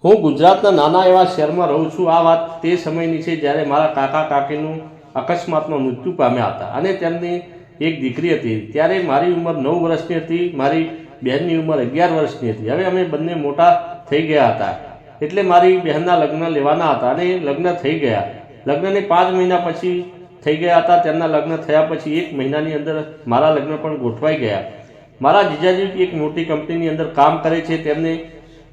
હું ગુજરાતના નાના એવા શહેરમાં રહું છું। આ વાત તે સમયની છે જ્યારે મારા કાકા કાકીનું અકસ્માતમાં મૃત્યુ પામ્યા હતા અને તેમની એક દીકરી હતી। ત્યારે મારી ઉંમર 9 વર્ષની હતી, મારી બહેનની ઉંમર 11 વર્ષની હતી। હવે અમે બંને મોટા થઈ ગયા હતા એટલે મારી બહેનના લગ્ન લેવાના હતા અને લગ્ન થઈ ગયા। લગ્નને 5 મહિના પછી થઈ ગયા હતા। તેમના લગ્ન થયા પછી 1 મહિનાની અંદર મારા લગ્ન પણ ગોઠવાઈ ગયા। મારા જીજાજી એક મોટી કંપનીની અંદર કામ કરે છે। તેમને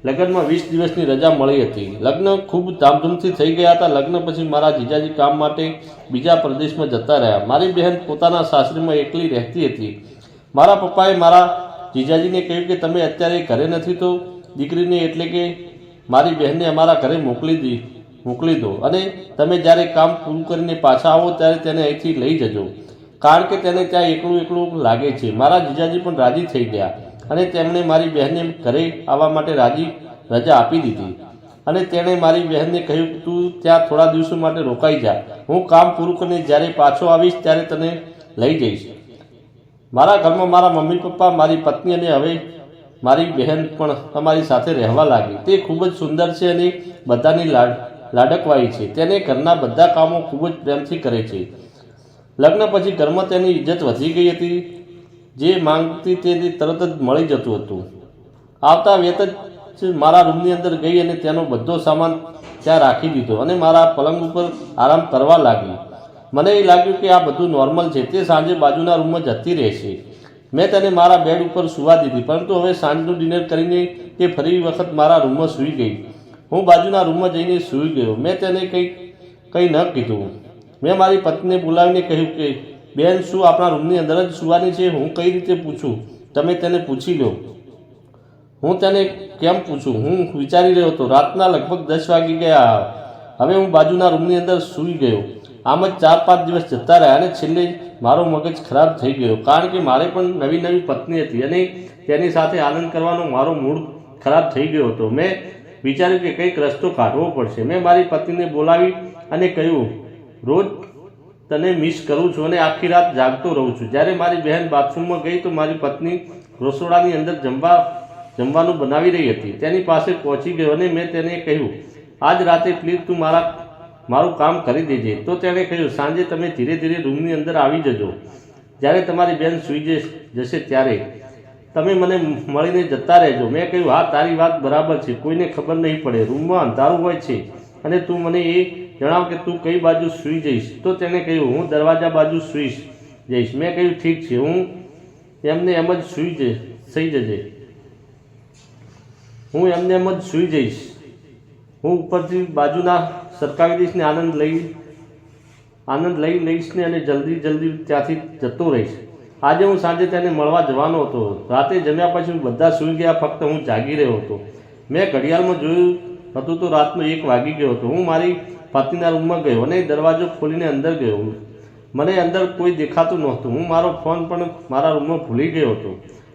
લગ્નમાં 20 દિવસની રજા મળી હતી। લગ્ન ખૂબ ધામધૂમથી થઈ ગયા હતા। લગ્ન પછી મારા જીજાજી કામ માટે બીજા પ્રદેશમાં જતા રહ્યા। મારી બહેન પોતાના સાસરીમાં એકલી રહેતી હતી। મારા પપ્પાએ મારા જીજાજીને કહ્યું કે તમે અત્યારે ઘરે નથી તો દીકરીને એટલે કે મારી બહેનને અમારા ઘરે મોકલી દો અને તમે જ્યારે કામ પૂરું કરીને પાછા આવો ત્યારે તેને અહીંથી લઈ જજો, કારણ કે તેને ત્યાં એકલું લાગે છે। મારા જીજાજી પણ રાજી થઈ ગયા અને તેમણે મારી બહેનને ઘરે આવવા માટે રજા આપી દીધી અને તેણે મારી બહેનને કહ્યું કે તું ત્યાં થોડા દિવસો માટે રોકાઈ જા, હું કામ પૂરું કરીને જ્યારે પાછો આવીશ ત્યારે તને લઈ જઈશ। મારા ઘરમાં મારા મમ્મી પપ્પા, મારી પત્ની અને હવે મારી બહેન પણ અમારી સાથે રહેવા લાગી। તે ખૂબ જ સુંદર છે અને બધાની લાડકવાઈ છે। તેને ઘરના બધા કામો ખૂબ જ પ્રેમથી કરે છે। લગ્ન પછી ઘરમાં તેની ઇજ્જત વધી ગઈ હતી। જે માંગતી તે તરત જ મળી જતું હતું। આવતા વેત જ મારા રૂમની અંદર ગઈ અને તેનો બધો સામાન ત્યાં રાખી દીધો અને મારા પલંગ ઉપર આરામ કરવા લાગી। મને એ લાગ્યું કે આ બધું નોર્મલ છે, તે સાંજે બાજુના રૂમમાં જતી રહેશે। મેં તેને મારા બેડ ઉપર સૂવા દીધી, પરંતુ હવે સાંજનું ડિનર કરીને તે ફરી વખત મારા રૂમમાં સૂઈ ગઈ। હું બાજુના રૂમમાં જઈને સૂઈ ગયો। મેં તેને કંઈ ન કીધું। મેં મારી પત્નીને બોલાવીને કહ્યું કે બેન, શું આપણા રૂમની અંદર જ સૂવાની છે? હું કઈ રીતે પૂછું? તમે તેને પૂછી લો। હું તેને કેમ પૂછું? હું વિચારી રહ્યો હતો। રાતના લગભગ 10 વાગી ગયા। હવે હું બાજુના રૂમની અંદર સૂઈ ગયો। આમ જ 4-5 દિવસ જતા રહ્યા અને છેલ્લે મારો મગજ ખરાબ થઈ ગયો, કારણ કે મારે પણ નવી પત્ની હતી અને તેની સાથે આનંદ કરવાનો મારો મૂડ ખરાબ થઈ ગયો હતો। મેં વિચાર્યું કે કંઈક રસ્તો કાઢવો પડશે। મેં મારી પત્નીને બોલાવી અને કહ્યું, રોજ તને મિસ કરું છું અને આખી રાત જાગતો રહું છું। જ્યારે મારી બહેન બાથરૂમમાં ગઈ તો મારી પત્ની રસોડાની અંદર જમવાનું બનાવી રહી હતી। તેની પાસે પહોંચી ગયો અને મેં તેને કહ્યું, આજ રાતે પ્લીઝ તું મારું કામ કરી દેજે। તો તેણે કહ્યું, સાંજે તમે ધીરે ધીરે રૂમની અંદર આવી જજો। જ્યારે તમારી બહેન સૂઈ જશે ત્યારે તમે મને મળીને જતા રહેજો। મેં કહ્યું, હા, તારી વાત બરાબર છે, કોઈને ખબર નહીં પડે। રૂમમાં અંધારું હોય છે અને તું મને એ જણાવ કે તું કઈ બાજુ સૂઈ જઈશ? તો તેણે કહ્યું, હું દરવાજા બાજુ સૂઈ જઈશ। મેં કહ્યું, ઠીક છે, હું એમને એમ જ સૂઈ જઈશ। હું ઉપરથી બાજુના સરકાવી દઈશ ને આનંદ લઈ લઈશ ને અને જલ્દી ત્યાંથી જતો રહીશ। આજે હું સાંજે તેને મળવા જવાનો હતો। રાતે જમ્યા પછી બધા સૂઈ ગયા, ફક્ત હું જાગી રહ્યો હતો। મેં ઘડિયાળમાં જોયું હતું તો રાતનો 1 વાગી ગયો હતો। હું મારી પત્નીના રૂમમાં ગયો અને દરવાજો ખોલીને અંદર ગયો। મને અંદર કોઈ દેખાતું નહોતું। હું મારો ફોન પણ મારા રૂમમાં ભૂલી ગયો હતો,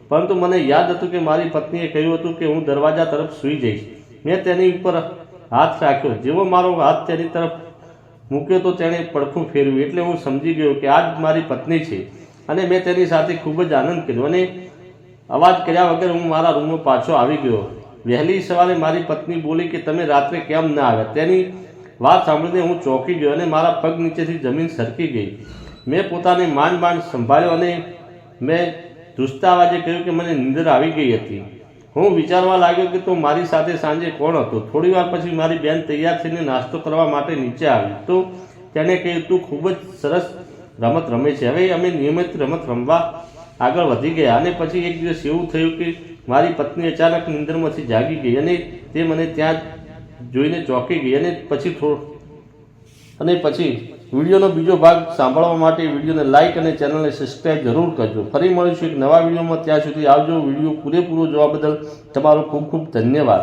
પરંતુ મને યાદ હતું કે મારી પત્નીએ કહ્યું હતું કે હું દરવાજા તરફ સૂઈ જઈશ। મેં તેની ઉપર હાથ રાખ્યો। જેવો મારો હાથ તેની તરફ મૂક્યો તો તેણે પડખું ફેરવ્યું, એટલે હું સમજી ગયો કે આ જ મારી પત્ની છે અને મેં તેની સાથે ખૂબ જ આનંદ કર્યો અને અવાજ કર્યા વગર હું મારા રૂમમાં પાછો આવી ગયો। વહેલી સવારે મારી પત્ની બોલી કે તમે રાત્રે કેમ ના આવ્યા? તેની વાત સાંભળીને હું ચોંકી ગયો અને મારા પગ નીચેથી જમીન સરકી ગઈ। મેં પોતાને માંડ સંભાળ્યો અને મેં ધ્રુસતા અવાજે કહ્યું કે મને નીંદર આવી ગઈ હતી। હું વિચારવા લાગ્યો કે તો મારી સાથે સાંજે કોણ હતું? થોડી વાર પછી મારી બહેન તૈયાર થઈને નાસ્તો કરવા માટે નીચે આવી તો તેણે કહ્યું, તું ખૂબ જ સરસ રમત રમે છે। હવે અમે નિયમિત રમત રમવા આગળ વધી ગયા અને પછી એક દિવસ એવું થયું કે મારી પત્ની અચાનક નીંદરમાંથી જાગી ગઈ અને તે મને ત્યાં જોઈને ચોંકી ગઈ અને પછી વિડીયોનો બીજો ભાગ સાંભળવા માટે વિડીયોને લાઇક અને ચેનલને સબસ્ક્રાઈબ જરૂર કરજો। ફરી મળીશું એક નવા વિડીયોમાં। ત્યાં સુધી આવજો। વિડીયો પૂરેપૂરો જોવા બદલ તમારો ખૂબ ખૂબ ધન્યવાદ।